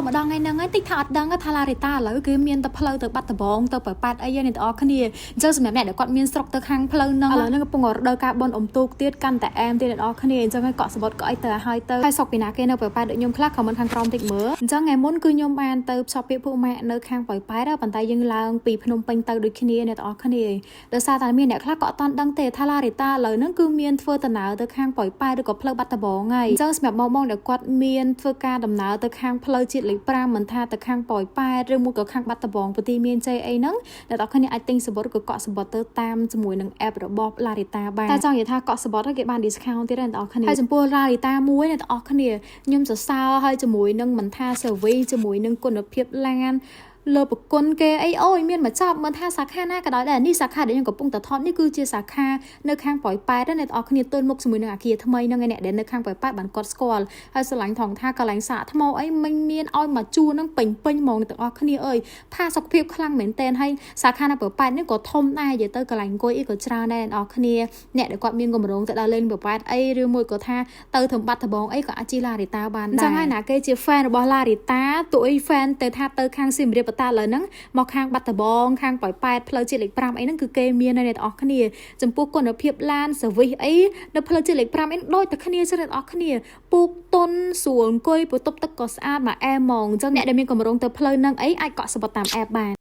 ចូលម្ដងថ្ងៃហ្នឹងហើយតិចថាអត់ដឹងថាឡារីតាឥឡូវគេមានតែផ្លូវទៅបាត់ដំបងទៅប្រប៉ាត់អីនេះទាំងអស់គ្នាអញ្ចឹងសម្រាប់អ្នកដែលគាត់មានស្រុកទៅខាងផ្លូវហ្នឹងឥឡូវហ្នឹងកំពុងរដូវកាលបុណ្យអុំទូកទៀតកាន់តែអែមទៀតទាំងអស់គ្នាអញ្ចឹងហើយកក់សបុតក៏អីទៅហើយទៅហើយសុកពីណាគេនៅប្រប៉ាត់ដូចខ្ញុំខ្លះខមមិនខាងក្រោមតិចមើលអញ្ចឹងថ្ងៃមុនគឺខ្ញុំបានទៅផ្សព្វពាក្យពួកម៉ាក់នៅខាងប្រប៉ាត់ប៉ុន្តែយើងឡើងពីភ្នំពេញទៅដូចគ្នាអ្នកទាំងអស់គ្នាដោយសារតែមានអ្នកខ្លះក៏អត់ទាន់ដឹងទេថាឡារីតាឥឡូវហ្នឹងគឺមានធ្វើដំណើរទៅខាងប្រប៉ាត់ឬក៏ផ្លូវបាត់ដំបងហើយអញ្ចឹងសម្រាប់បងដែលគាត់មានធ្វើការដំណើរទៅខាងផ្លូវជាតិលេខ5មិនថាទៅខាងប៉ោយប៉ែតឬមួយក៏ខាងបាត់ដំបងប្រទីមានជ័យអីហ្នឹងអ្នកនរគ្នាអាចទិញសបុតឬក៏កក់សបុតទៅតាមជាមួយនឹង app របស់ Larita បានតែចង់និយាយថាកក់សបុតគេបាន discount ទៀតអ្នកនរគ្នាហើយចំពោះ Larita មួយអ្នកនរគ្នាខ្ញុំសរសើរហើយជាមួយនឹងមិនថា service ជាមួយនឹងគុណភាពឡានលើប្រគុណគេអីអូយមានមកចប់មិនថាសាខាណាក៏ដោយដែរនេះសាខាដែលខ្ញុំកំពុងតែថតនេះគឺជាសាខានៅខាងប៉ោយប៉ែតអ្នកនរគ្នាទល់មុខជាមួយនឹងអាគារថ្មីហ្នឹងឯអ្នកដែលនៅខាងប៉ោយប៉ែតបានគាត់ស្គាល់ហើយស្រឡាញ់ថងថាកន្លែងសាកថ្មអីមិនមានឲ្យមកជួរហ្នឹងពេញហ្មងទាំងអស់គ្នាអើយផាសុខភាពខ្លាំងមែនតើហើយសាខានៅប៉ោយប៉ែតនេះក៏ធំដែរនិយាយទៅកន្លែងអង្គុយអីក៏ច្រើនដែរអ្នកនរគ្នាអ្នកដែលគាត់មានកម្រងទៅដល់លេងប៉ោយប៉ែតអីឬមួយក៏ថាទៅធ្វើបាត់ដំបងអីក៏អាចជិះ Larita បានដែរអញ្ចឹងហើយណាគេជា fan របស់ Larita តួអី fan ទៅថាទៅខាងសៀមរាបតាឥឡូវហ្នឹងមកខាងបាត់ដំបងខាងប៉ោយប៉ែតផ្លូវជាតិលេខ5អីហ្នឹងគឺគេមាននៅអ្នកទាំងអស់គ្នាចំពោះគុណភាពឡាន service អីនៅផ្លូវជាតិលេខ5អីដូចតែគ្នាចឹងអ្នកទាំងអស់គ្នាពូកតុនស្រួលអង្គុយបន្ទប់ទឹកក៏ស្អាតមកអែមហ្មងអញ្ចឹងអ្នកដែលមានកម្រងទៅផ្លូវហ្នឹងអីអាចកក់សបុតតាម app បាន